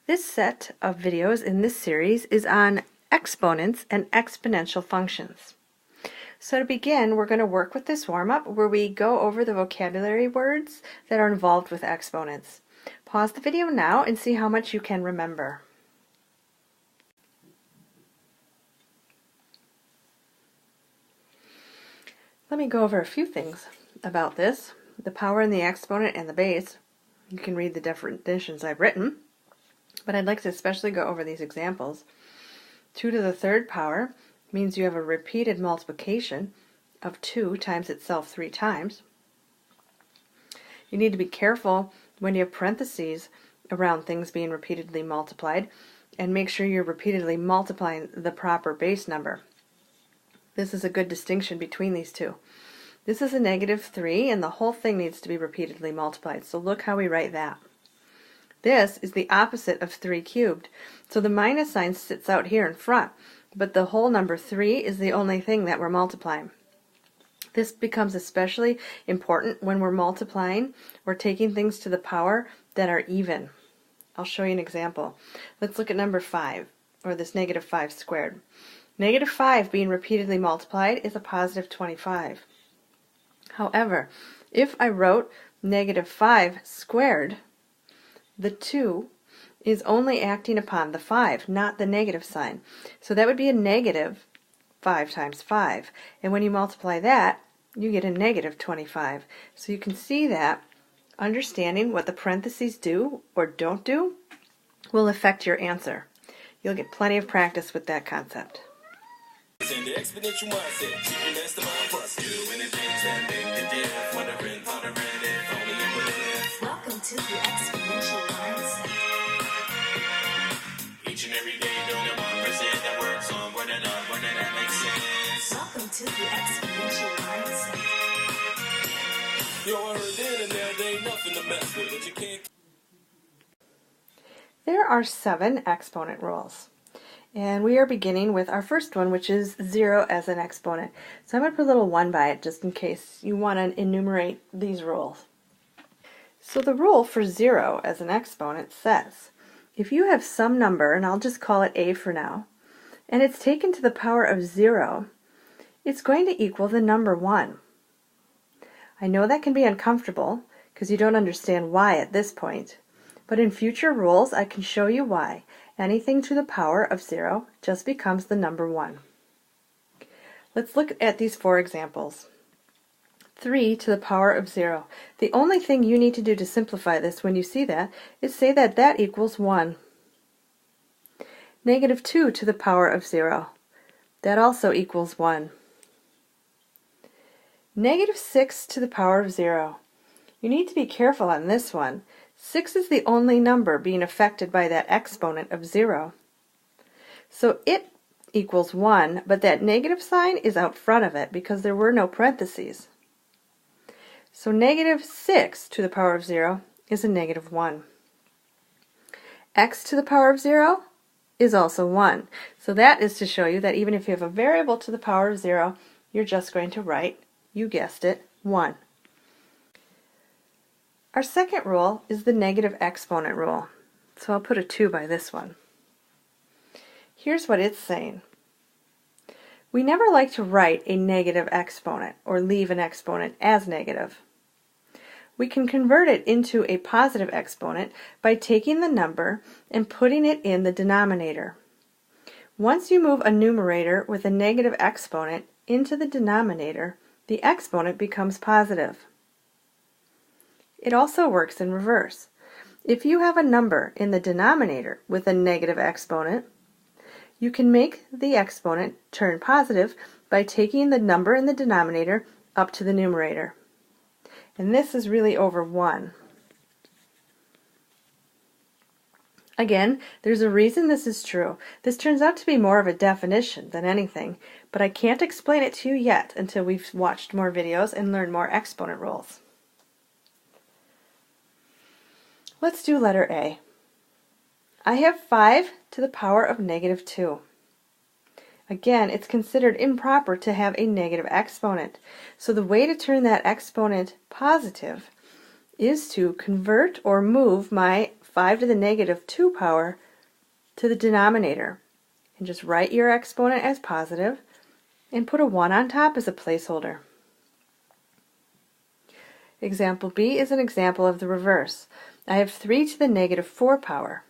This set of videos in this series is on exponents and exponential functions. So to begin, we're going to work with this warm-up where we go over the vocabulary words that are involved with exponents. Pause the video now and see how much you can remember. Let me go over a few things about this. The power in the exponent and the base. You can read the definitions I've written, but I'd like to especially go over these examples. 2 to the third power means you have a repeated multiplication of 2 times itself 3 times. You need to be careful when you have parentheses around things being repeatedly multiplied, and make sure you're repeatedly multiplying the proper base number. This is a good distinction between these two. This is a -3, and the whole thing needs to be repeatedly multiplied, so look how we write that. This is the opposite of 3 cubed, so the minus sign sits out here in front, but the whole number 3 is the only thing that we're multiplying. This becomes especially important when we're multiplying or taking things to the power that are even. I'll show you an example. Let's look at number 5, or this -5 squared. -5 being repeatedly multiplied is a +25. However, if I wrote -5 squared, the 2 is only acting upon the 5, not the negative sign. So that would be a -5 times 5. And when you multiply that, you get a -25. So you can see that understanding what the parentheses do or don't do will affect your answer. You'll get plenty of practice with that concept. Welcome to the exponential mindset. Each and every day doing the 1% that works on whether or not whether that makes sense. Welcome to the exponential mindset. Yo, I heard that and there ain't nothing to mess with, but you can't. There are 7 exponent rules. And we are beginning with our first one, which is 0 as an exponent. So I'm going to put a little 1 by it just in case you want to enumerate these rules. So the rule for 0 as an exponent says, if you have some number, and I'll just call it a for now, and it's taken to the power of 0, it's going to equal the number 1. I know that can be uncomfortable because you don't understand why at this point, but in future rules I can show you why. Anything to the power of 0 just becomes the number 1. Let's look at these 4 examples. 3 to the power of 0. The only thing you need to do to simplify this when you see that is say that that equals 1. -2 to the power of 0. That also equals 1. -6 to the power of 0. You need to be careful on this one. 6 is the only number being affected by that exponent of 0. So it equals 1, but that negative sign is out front of it because there were no parentheses. So -6 to the power of 0 is a -1. X to the power of 0 is also 1. So that is to show you that even if you have a variable to the power of 0, you're just going to write, you guessed it, 1. Our second rule is the negative exponent rule. So I'll put a 2 by this one. Here's what it's saying. We never like to write a negative exponent or leave an exponent as negative. We can convert it into a positive exponent by taking the number and putting it in the denominator. Once you move a numerator with a negative exponent into the denominator, the exponent becomes positive. It also works in reverse. If you have a number in the denominator with a negative exponent, you can make the exponent turn positive by taking the number in the denominator up to the numerator. And this is really over 1. Again, there's a reason this is true. This turns out to be more of a definition than anything, but I can't explain it to you yet until we've watched more videos and learned more exponent rules. Let's do letter A. I have 5 to the power of -2. Again, it's considered improper to have a negative exponent. So the way to turn that exponent positive is to convert or move my 5 to the negative 2 power to the denominator. And just write your exponent as positive and put a 1 on top as a placeholder. Example B is an example of the reverse. I have 3 to the negative 4 power.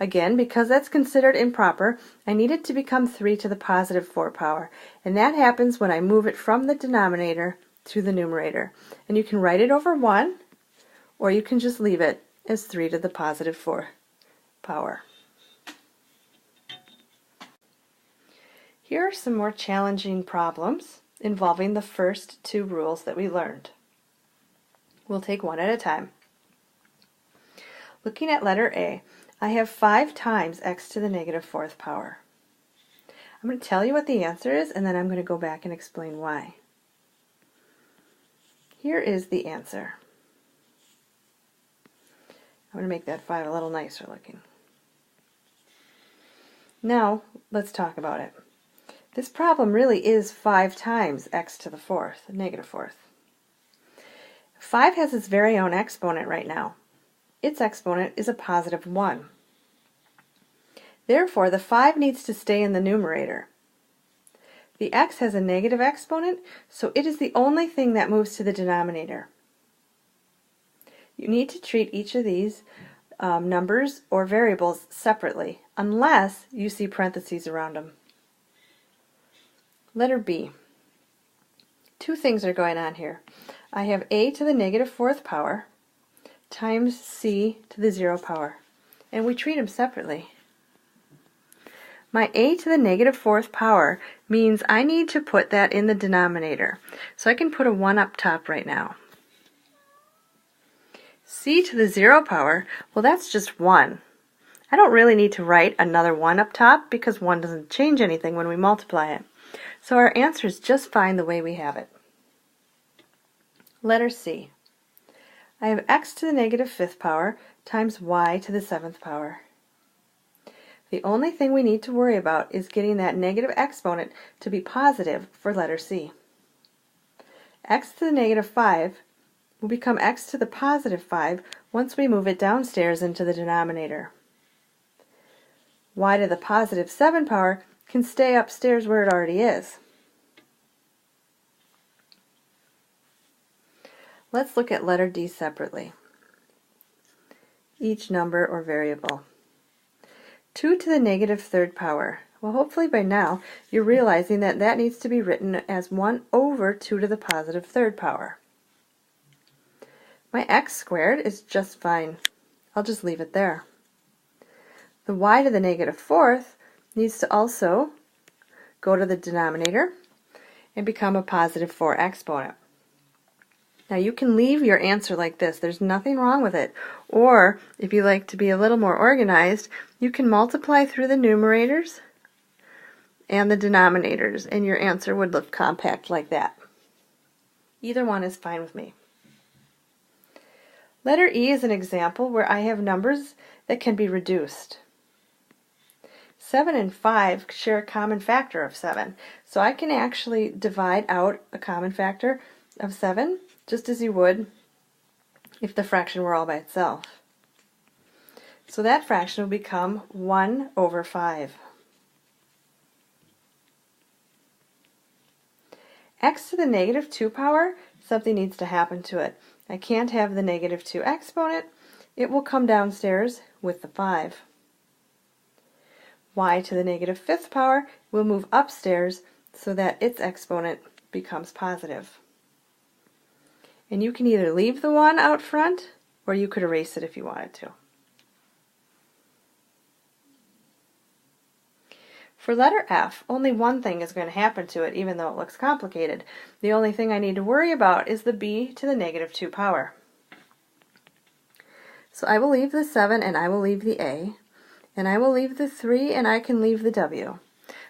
Again, because that's considered improper, I need it to become 3 to the positive 4 power. And that happens when I move it from the denominator to the numerator. And you can write it over 1, or you can just leave it as 3 to the positive 4 power. Here are some more challenging problems involving the first two rules that we learned. We'll take one at a time. Looking at letter A, I have 5 times x to the negative 4th power. I'm going to tell you what the answer is, and then I'm going to go back and explain why. Here is the answer. I'm going to make that 5 a little nicer looking. Now, let's talk about it. This problem really is 5 times x to the 4th, negative 4th. 5 has its very own exponent right now. Its exponent is a positive 1. Therefore, the 5 needs to stay in the numerator. The x has a negative exponent, so it is the only thing that moves to the denominator. You need to treat each of these numbers or variables separately, unless you see parentheses around them. Letter B. Two things are going on here. I have a to the negative 4th power times c to the 0 power, and we treat them separately. My a to the negative 4th power means I need to put that in the denominator, so I can put a 1 up top right now. C to the 0 power, well, that's just 1. I don't really need to write another 1 up top because 1 doesn't change anything when we multiply it. So our answer is just fine the way we have it. Letter C. I have x to the negative 5th power times y to the 7th power. The only thing we need to worry about is getting that negative exponent to be positive for letter C. X to the negative 5 will become x to the positive 5 once we move it downstairs into the denominator. Y to the positive 7 power can stay upstairs where it already is. Let's look at letter D separately. Each number or variable. 2 to the negative 3rd power. Well, hopefully by now you're realizing that that needs to be written as 1 over 2 to the positive 3rd power. My x squared is just fine. I'll just leave it there. The y to the negative 4th needs to also go to the denominator and become a positive 4 exponent. Now you can leave your answer like this. There's nothing wrong with it. Or, if you like to be a little more organized, you can multiply through the numerators and the denominators, and your answer would look compact like that. Either one is fine with me. Letter E is an example where I have numbers that can be reduced. 7 and 5 share a common factor of 7, so I can actually divide out a common factor of 7 just as you would if the fraction were all by itself. So that fraction will become 1 over 5. X to the negative 2 power, something needs to happen to it. I can't have the negative 2 exponent. It will come downstairs with the 5. Y to the negative 5th power will move upstairs so that its exponent becomes positive. And you can either leave the 1 out front, or you could erase it if you wanted to. For letter F, only one thing is going to happen to it, even though it looks complicated. The only thing I need to worry about is the b to the negative 2 power. So I will leave the 7 and I will leave the a, and I will leave the 3 and I can leave the w.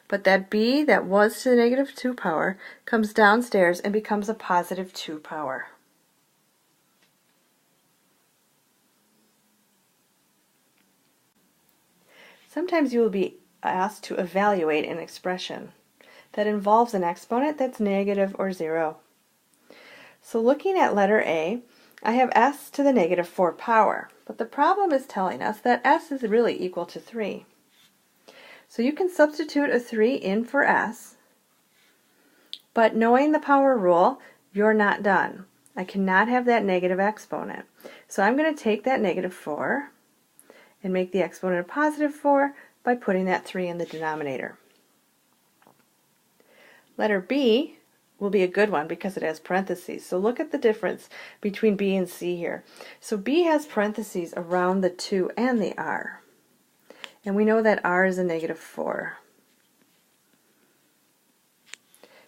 But that b that was to the negative 2 power comes downstairs and becomes a positive 2 power. Sometimes you will be asked to evaluate an expression that involves an exponent that's negative or 0. So looking at letter A, I have s to the negative 4 power, but the problem is telling us that s is really equal to 3. So you can substitute a 3 in for s, but knowing the power rule, you're not done. I cannot have that negative exponent. So I'm going to take that negative 4 and make the exponent a positive 4 by putting that 3 in the denominator. Letter B will be a good one because it has parentheses. So look at the difference between B and C here. So B has parentheses around the 2 and the r. And we know that r is a negative 4.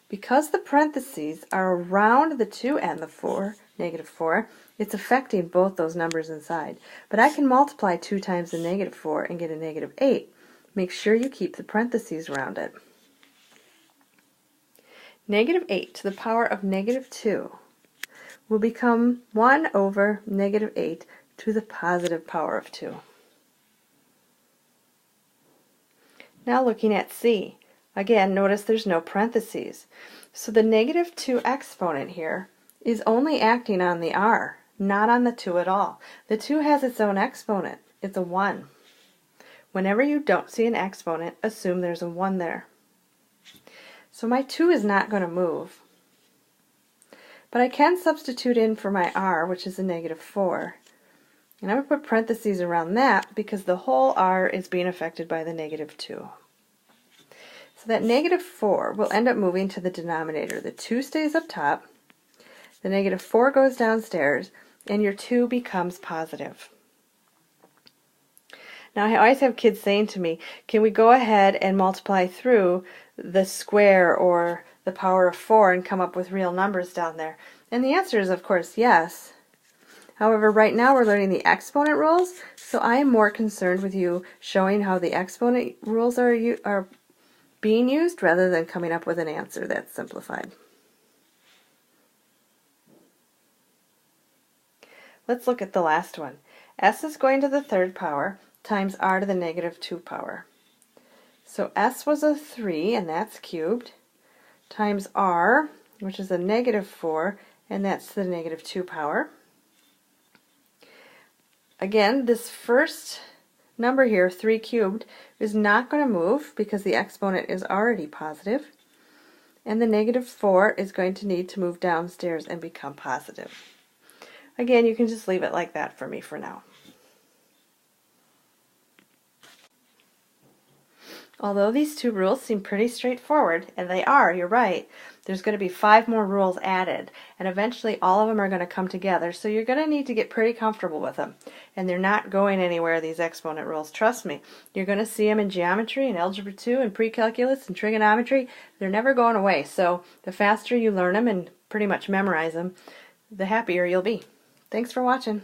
Because the parentheses are around the 2 and the 4, negative 4, it's affecting both those numbers inside. But I can multiply 2 times the negative 4 and get a negative 8. Make sure you keep the parentheses around it. Negative 8 to the power of negative 2 will become 1 over negative 8 to the positive power of 2. Now looking at C. Again, notice there's no parentheses. So the negative 2 exponent here is only acting on the r, not on the 2 at all. The 2 has its own exponent. It's a 1. Whenever you don't see an exponent, assume there's a 1 there. So my 2 is not going to move. But I can substitute in for my r, which is a negative 4. And I'm going to put parentheses around that because the whole r is being affected by the negative 2. So that negative 4 will end up moving to the denominator. The 2 stays up top, the negative 4 goes downstairs, and your 2 becomes positive. Now I always have kids saying to me, can we go ahead and multiply through the square or the power of 4 and come up with real numbers down there? And the answer is, of course, yes. However, right now we're learning the exponent rules, so I am more concerned with you showing how the exponent rules are being used rather than coming up with an answer that's simplified. Let's look at the last one. S is going to the 3rd power times r to the negative 2 power. So s was a 3, and that's cubed, times r, which is a negative 4, and that's the negative 2 power. Again, this first number here, 3 cubed, is not going to move because the exponent is already positive, and the negative 4 is going to need to move downstairs and become positive. Again, you can just leave it like that for me for now. Although these 2 rules seem pretty straightforward, and they are, you're right, there's going to be 5 more rules added, and eventually all of them are going to come together, so you're going to need to get pretty comfortable with them. And they're not going anywhere, these exponent rules, trust me. You're going to see them in geometry and algebra 2 and pre-calculus and trigonometry. They're never going away, so the faster you learn them and pretty much memorize them, the happier you'll be. Thanks for watching.